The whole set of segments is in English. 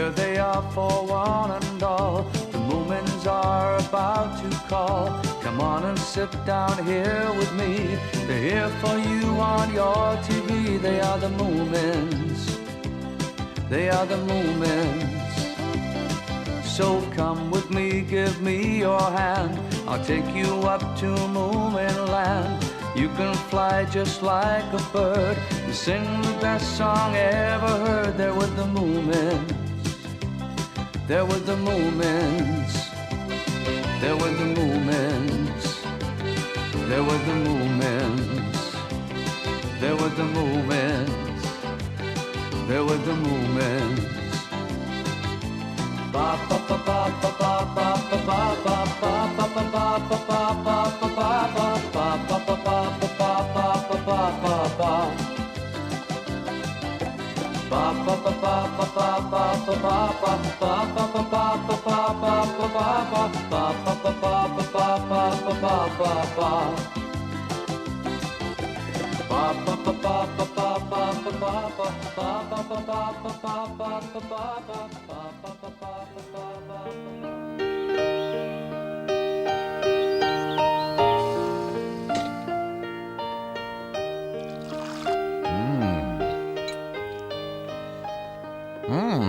Here they are for one and all. The Moomins are about to call. Come on and sit down here with me. They're here for you on your TV. They are the Moomins. They are the Moomins. So come with me, give me your hand. I'll take you up to Moomin land. You can fly just like a bird and sing the best song ever heard. There with the Moomins. There with the Moomins. There with the Moomins. There with the Moomins. There with the Moomins. There with the Moomins. Ba ba ba ba ba ba ba ba ba ba ba ba ba ba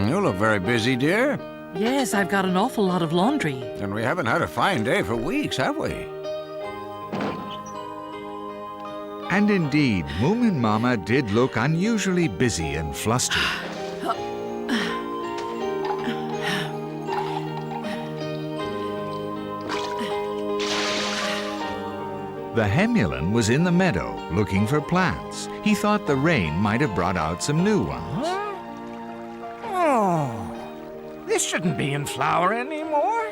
You look very busy, dear. Yes, I've got an awful lot of laundry. And we haven't had a fine day for weeks, have we? And indeed, Moomin Mama did look unusually busy and flustered. The Hemulan was in the meadow looking for plants. He thought the rain might have brought out some new ones. This shouldn't be in flower anymore.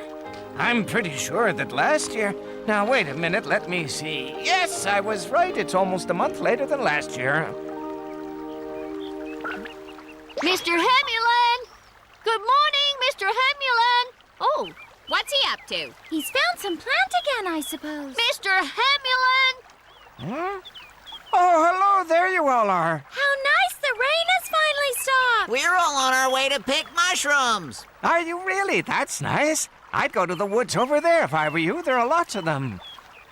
I'm pretty sure that last year... Now, wait a minute, let me see. Yes, I was right. It's almost a month later than last year. Mr. Hemulan! Good morning, Mr. Hemulan! Oh, what's he up to? He's found some plant again, I suppose. Mr. Hemulan! Huh? Oh, hello, there you all are. How nice, the rain has finally stopped. We're all on our way to pick mushrooms. Are you really? That's nice. I'd go to the woods over there if I were you. There are lots of them.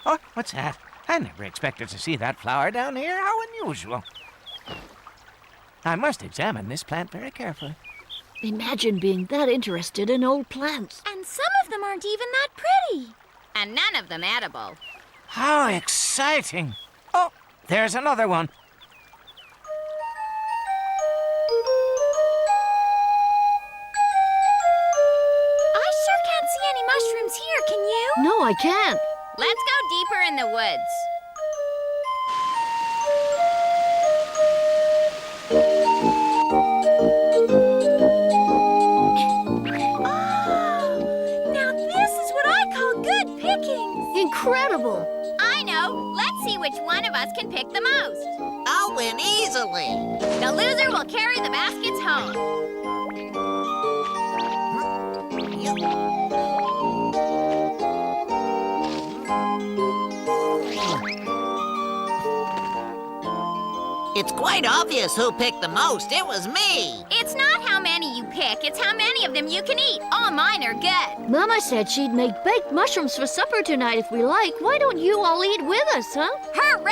Oh, what's that? I never expected to see that flower down here. How unusual. I must examine this plant very carefully. Imagine being that interested in old plants. And some of them aren't even that pretty. And none of them edible. How exciting. Oh, there's another one. I sure can't see any mushrooms here, can you? No, I can't. Let's go deeper in the woods. Oh, now this is what I call good pickings. Incredible. I know. Let's see which one of us can pick the most. I'll win easily. The loser will carry the baskets home. It's quite obvious who picked the most. It was me. It's not how many you pick, it's how many of them you can eat. All mine are good. Mama said she'd make baked mushrooms for supper tonight if we like. Why don't you all eat with us, huh? Hooray!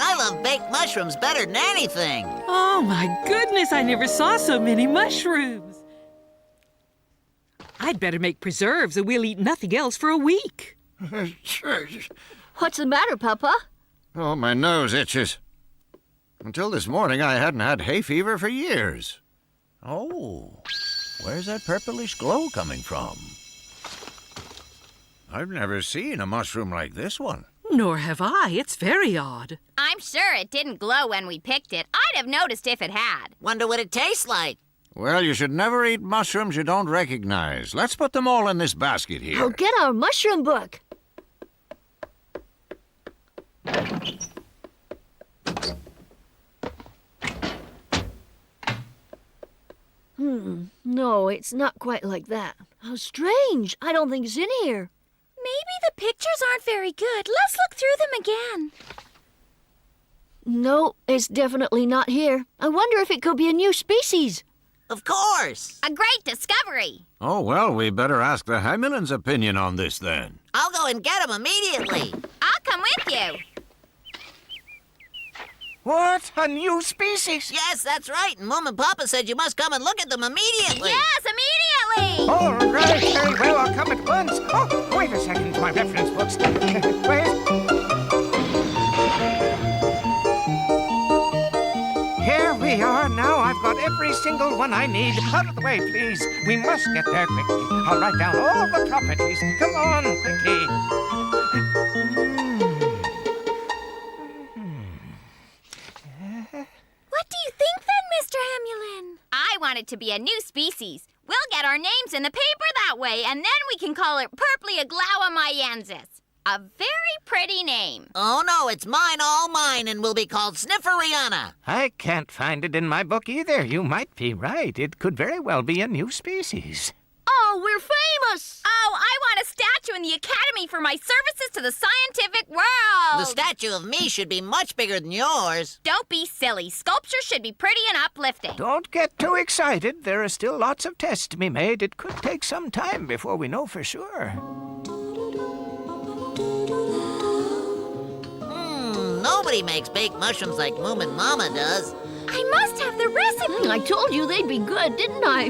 I love baked mushrooms better than anything. Oh, my goodness, I never saw so many mushrooms. I'd better make preserves, or we'll eat nothing else for a week. What's the matter, Papa? Oh, my nose itches. Until this morning, I hadn't had hay fever for years. Oh, where's that purplish glow coming from? I've never seen a mushroom like this one. Nor have I. It's very odd. I'm sure it didn't glow when we picked it. I'd have noticed if it had. Wonder what it tastes like. Well, you should never eat mushrooms you don't recognize. Let's put them all in this basket here. Oh, get our mushroom book. No, it's not quite like that. How strange. I don't think it's in here. Maybe the pictures aren't very good. Let's look through them again. No, it's definitely not here. I wonder if it could be a new species. Of course. A great discovery. Oh, well, we better ask the Hamulin's opinion on this then. I'll go and get him immediately. I'll come with you. What? A new species? Yes, that's right. And Mom and Papa said you must come and look at them immediately. Yes, immediately. All right, very well. I'll come at once. Oh, wait a second. My reference books. Wait. Here we are. Now I've got every single one I need. Out of the way, please. We must get there quickly. I'll write down all the properties. Come on, quickly. What do you think then, Mr. Hamulin? I want it to be a new species. We'll get our names in the paper that way, and then we can call it Purpleaglaomayensis. A very pretty name. Oh, no, it's mine, all mine, and will be called Snifferiana. I can't find it in my book either. You might be right. It could very well be a new species. Oh, we're famous! Oh, I want a statue in the Academy for my services to the scientific world. The statue of me should be much bigger than yours. Don't be silly. Sculpture should be pretty and uplifting. Don't get too excited. There are still lots of tests to be made. It could take some time before we know for sure. Nobody makes baked mushrooms like Moomin Mama does. I must have the recipe. I told you they'd be good, didn't I?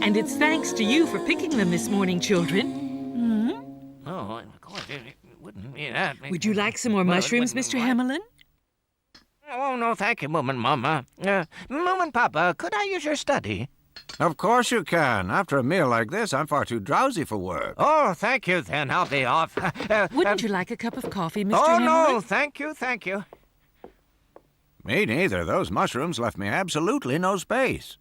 And it's thanks to you for picking them this morning, children. Oh, of course, it wouldn't be that. Would you like some more mushrooms, Mr. Hamilin? Oh, no, thank you, Moomin Mama. Moomin Papa, could I use your study? Of course you can. After a meal like this, I'm far too drowsy for work. Oh, thank you, then. I'll be off. Wouldn't you like a cup of coffee, Mr. Oh, Hamilin? no, thank you, thank you. Me neither. Those mushrooms left me absolutely no space.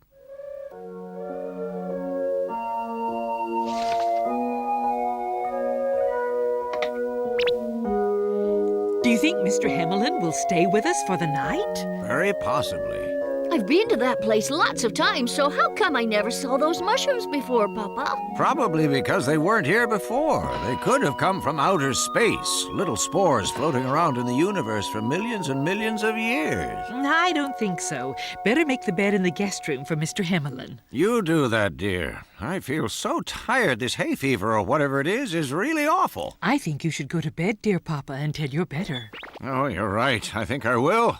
Do you think Mr. Hamilin will stay with us for the night? Very possibly. I've been to that place lots of times, so how come I never saw those mushrooms before, Papa? Probably because they weren't here before. They could have come from outer space, little spores floating around in the universe for millions and millions of years. I don't think so. Better make the bed in the guest room for Mr. Hamilin. You do that, dear. I feel so tired. This hay fever or whatever it is really awful. I think you should go to bed, dear Papa, until you're better. Oh, you're right. I think I will.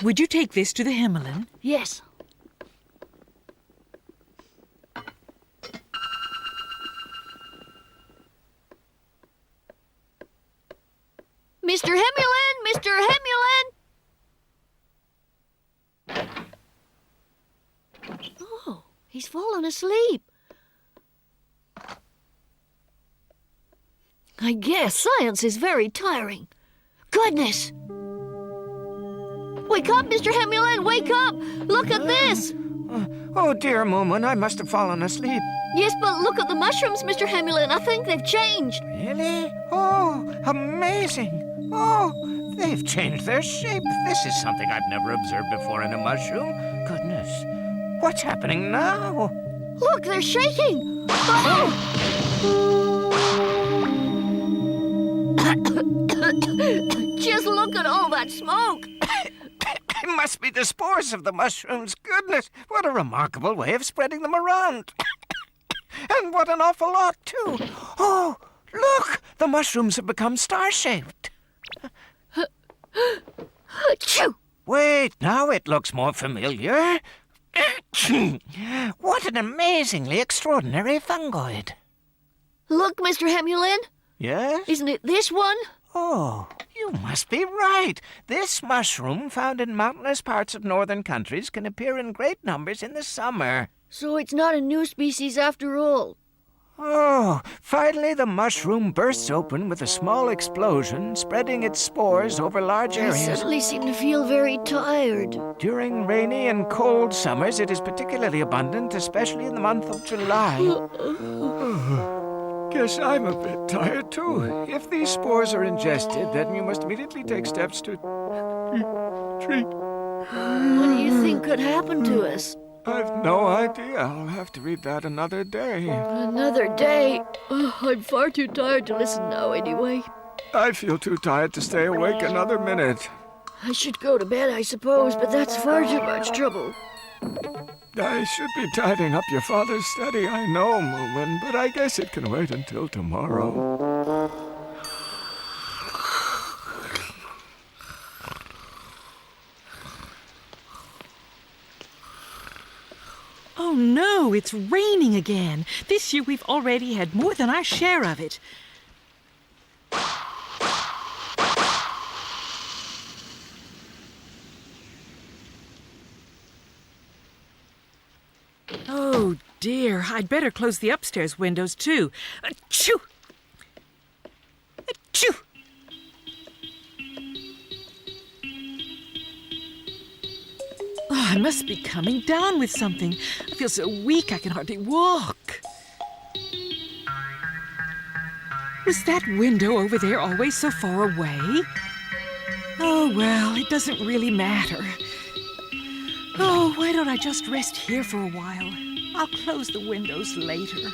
Would you take this to the Hamilin? Yes. Mr. Hamulin! Mr. Hamulin! Oh, he's fallen asleep. I guess science is very tiring. Goodness! Wake up, Mr. Hamulin! Wake up! Look at this! Oh, dear Moomin, I must have fallen asleep. Yes, but look at the mushrooms, Mr. Hamulin. I think they've changed. Really? Oh, amazing. Oh, they've changed their shape. This is something I've never observed before in a mushroom. Goodness. What's happening now? Look, they're shaking. Oh! Just look at all that smoke. It must be the spores of the mushrooms. Goodness, what a remarkable way of spreading them around. And what an awful lot, too. Oh, look, the mushrooms have become star-shaped. Achoo! Wait, now it looks more familiar. What an amazingly extraordinary fungoid. Look, Mr. Hamulin. Yes? Isn't it this one? Oh, you must be right. This mushroom, found in mountainous parts of northern countries, can appear in great numbers in the summer. So it's not a new species after all. Oh, finally the mushroom bursts open with a small explosion, spreading its spores over large I areas. suddenly seem to feel very tired. During rainy and cold summers, it is particularly abundant, especially in the month of July. Guess I'm a bit tired, too. If these spores are ingested, then you must immediately take steps to treat. What do you think could happen to us? I've no idea. I'll have to read that another day. Another day? Oh, I'm far too tired to listen now anyway. I feel too tired to stay awake another minute. I should go to bed, I suppose, but that's far too much trouble. I should be tidying up your father's study, I know, Moomin, but I guess it can wait until tomorrow. Oh no, it's raining again. This year we've already had more than our share of it. Oh dear, I'd better close the upstairs windows too. Achoo! Achoo! Oh, I must be coming down with something. I feel so weak I can hardly walk. Was that window over there always so far away? Oh, well, it doesn't really matter. Oh, why don't I just rest here for a while? I'll close the windows later.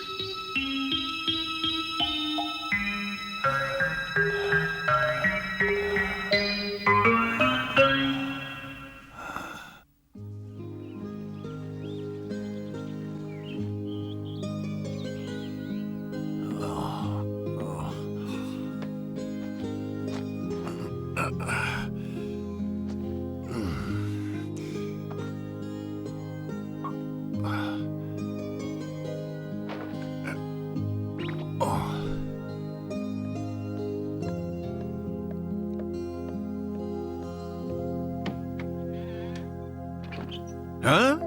Huh?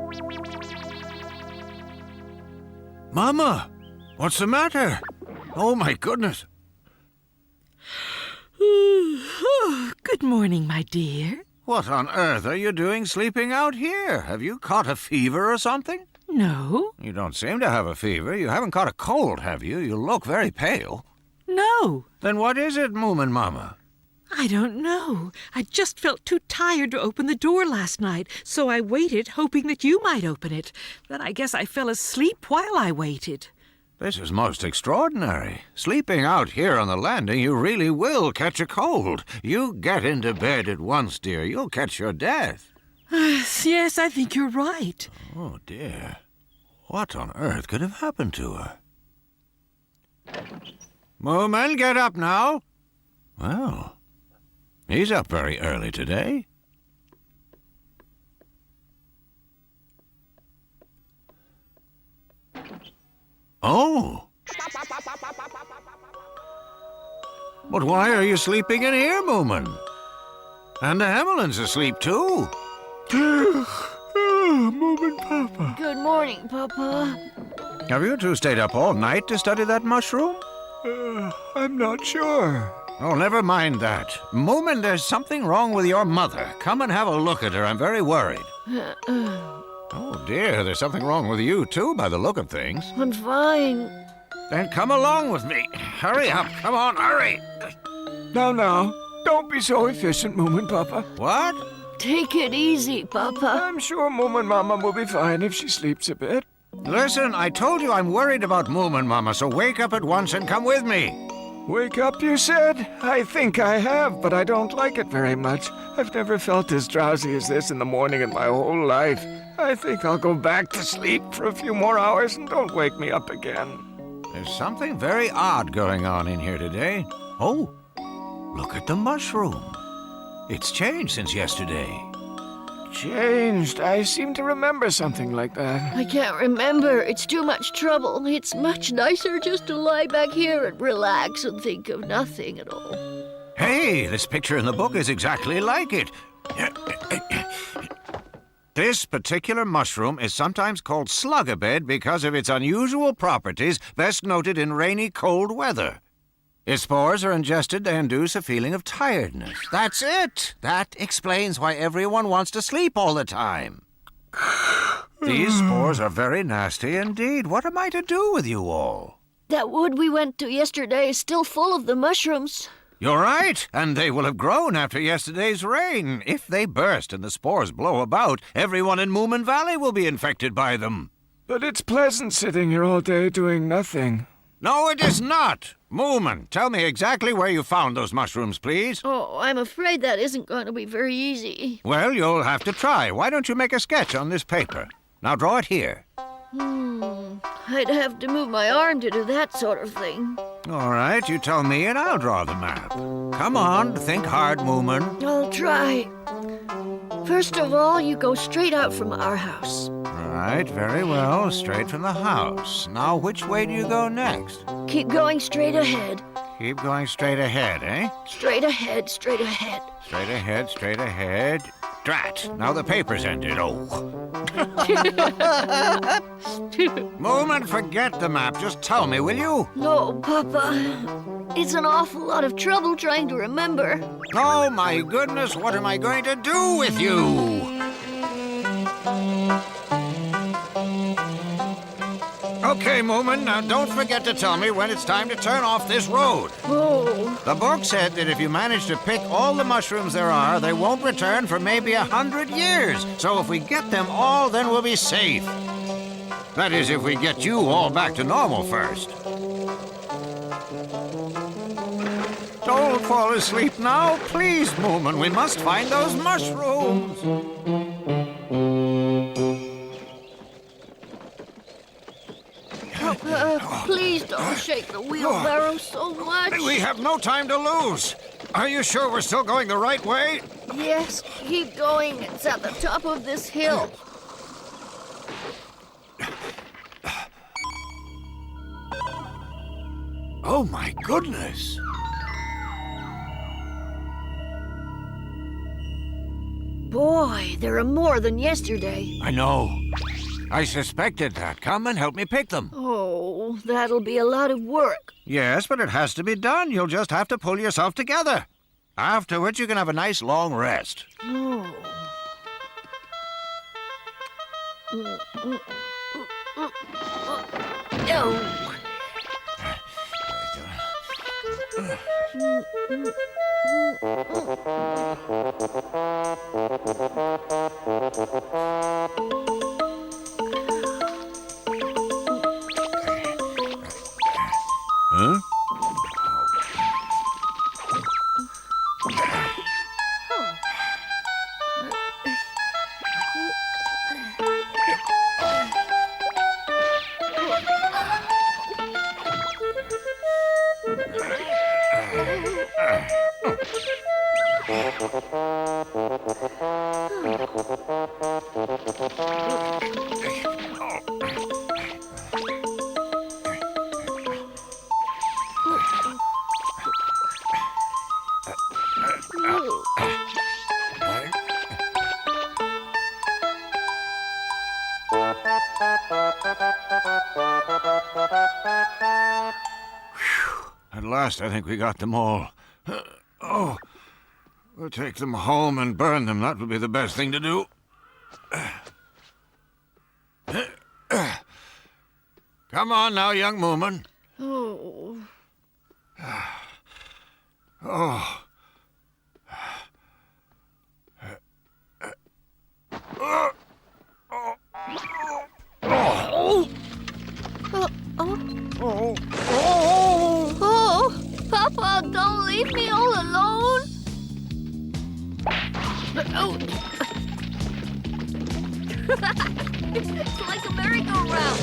Mama, what's the matter? Oh, my goodness. Oh, good morning, my dear. What on earth are you doing sleeping out here? Have you caught a fever or something? No. You don't seem to have a fever. You haven't caught a cold, have you? You look very pale. No. Then what is it, Moomin Mama? I don't know. I just felt too tired to open the door last night, so I waited, hoping that you might open it. But I guess I fell asleep while I waited. This is most extraordinary. Sleeping out here on the landing, you really will catch a cold. You get into bed at once, dear. You'll catch your death. Yes, I think you're right. Oh, dear. What on earth could have happened to her? Moomin, get up now. Well, he's up very early today. Oh. But why are you sleeping in here, Moomin? And the Hamelin's asleep, too. Moomin Papa. Good morning, Papa. Have you two stayed up all night to study that mushroom? I'm not sure. Oh, never mind that. Moomin, there's something wrong with your mother. Come and have a look at her. I'm very worried. Oh, dear, there's something wrong with you, too, by the look of things. I'm fine. Then come along with me. Hurry up. Come on, hurry. Now, don't be so efficient, Moomin Papa. What? Take it easy, Papa. I'm sure Moomin Mama will be fine if she sleeps a bit. Listen, I told you I'm worried about Moomin Mama, so wake up at once and come with me. Wake up, you said? I think I have, but I don't like it very much. I've never felt as drowsy as this in the morning in my whole life. I think I'll go back to sleep for a few more hours and don't wake me up again. There's something very odd going on in here today. Oh, look at the mushroom. It's changed since yesterday. Changed? I seem to remember something like that. I can't remember. It's too much trouble. It's much nicer just to lie back here and relax and think of nothing at all. Hey, this picture in the book is exactly like it. This particular mushroom is sometimes called Slug-A-Bed because of its unusual properties, best noted in rainy, cold weather. Its spores are ingested to induce a feeling of tiredness. That's it! That explains why everyone wants to sleep all the time. These spores are very nasty indeed. What am I to do with you all? That wood we went to yesterday is still full of the mushrooms. You're right, and they will have grown after yesterday's rain. If they burst and the spores blow about, everyone in Moominvalley will be infected by them. But it's pleasant sitting here all day doing nothing. No, it is not. Moomin, tell me exactly where you found those mushrooms, please. Oh, I'm afraid that isn't going to be very easy. Well, you'll have to try. Why don't you make a sketch on this paper? Now draw it here. I'd have to move my arm to do that sort of thing. All right, you tell me and I'll draw the map. Come on, think hard, Moomin. I'll try. First of all, you go straight out from our house. All right, very well, straight from the house. Now, which way do you go next? Keep going straight ahead. Keep going straight ahead, eh? Straight ahead, straight ahead. Straight ahead, straight ahead. Drat, now the paper's ended. Oh. Moomin, forget the map. Just tell me, will you? No, Papa. It's an awful lot of trouble trying to remember. Oh, my goodness, what am I going to do with you? Okay, Moomin, now don't forget to tell me when it's time to turn off this road. Oh. The book said that if you manage to pick all the mushrooms there are, they won't return for maybe 100 years. So if we get them all, then we'll be safe. That is, if we get you all back to normal first. Don't fall asleep now, please, Moomin. We must find those mushrooms. Please don't shake the wheelbarrow so much. We have no time to lose. Are you sure we're still going the right way? Yes, keep going. It's at the top of this hill. Oh, my goodness. Boy, there are more than yesterday. I know. I suspected that. Come and help me pick them. Oh, that'll be a lot of work. Yes, but it has to be done. You'll just have to pull yourself together. Afterwards, you can have a nice long rest. Oh. Huh? At last, I think we got them all. Oh, we'll take them home and burn them. That would be the best thing to do. Come on now, young Moomin. Oh. Oh. Oh, Papa, don't leave me all alone. Oh. It's like a merry-go-round.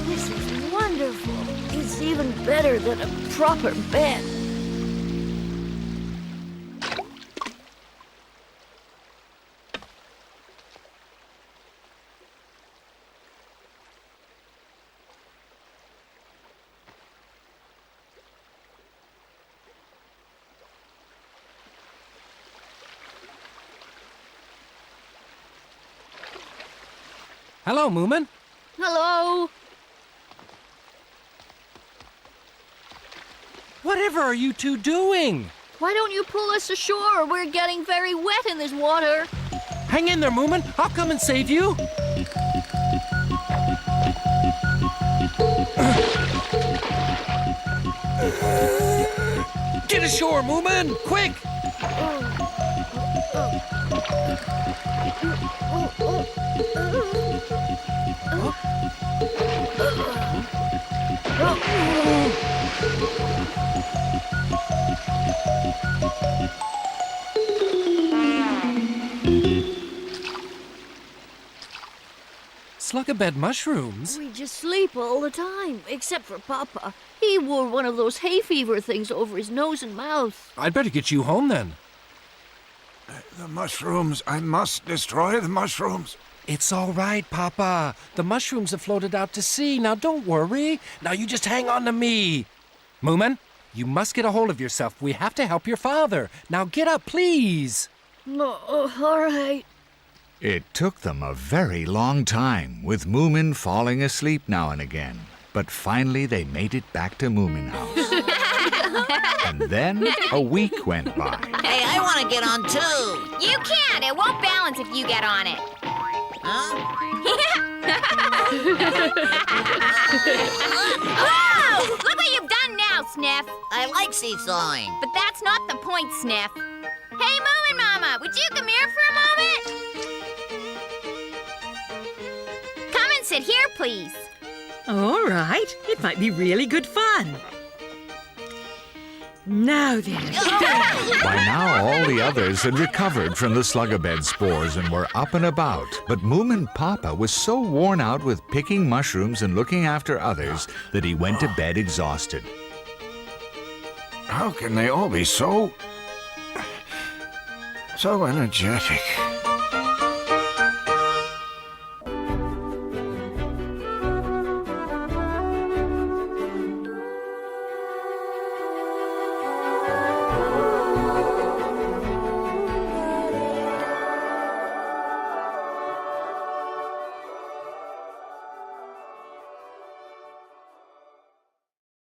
This is wonderful. It's even better than a proper bed. Hello, Moomin. Hello. Whatever are you two doing? Why don't you pull us ashore? We're getting very wet in this water. Hang in there, Moomin. I'll come and save you. Get ashore, Moomin! Quick! Slug-A-Bed mushrooms? We just sleep all the time, except for Papa. He wore one of those hay fever things over his nose and mouth. I'd better get you home then. The mushrooms. I must destroy the mushrooms. It's all right, Papa. The mushrooms have floated out to sea. Now don't worry. Now you just hang on to me. Moomin, you must get a hold of yourself. We have to help your father. Now get up, please. Oh, all right. It took them a very long time, with Moomin falling asleep now and again. But finally they made it back to Moomin House. And then a week went by. Hey, I want to get on too. You can't. It won't balance if you get on it. Huh? Whoa! Look what you've done now, Sniff. I like seesawing. But that's not the point, Sniff. Hey, Moomin Mama, would you come here for a moment? Come and sit here, please. All right. It might be really good fun. Now then. By now, all the others had recovered from the Slug-A-Bed spores and were up and about. But Moomin Papa was so worn out with picking mushrooms and looking after others that he went to bed exhausted. How can they all be so energetic?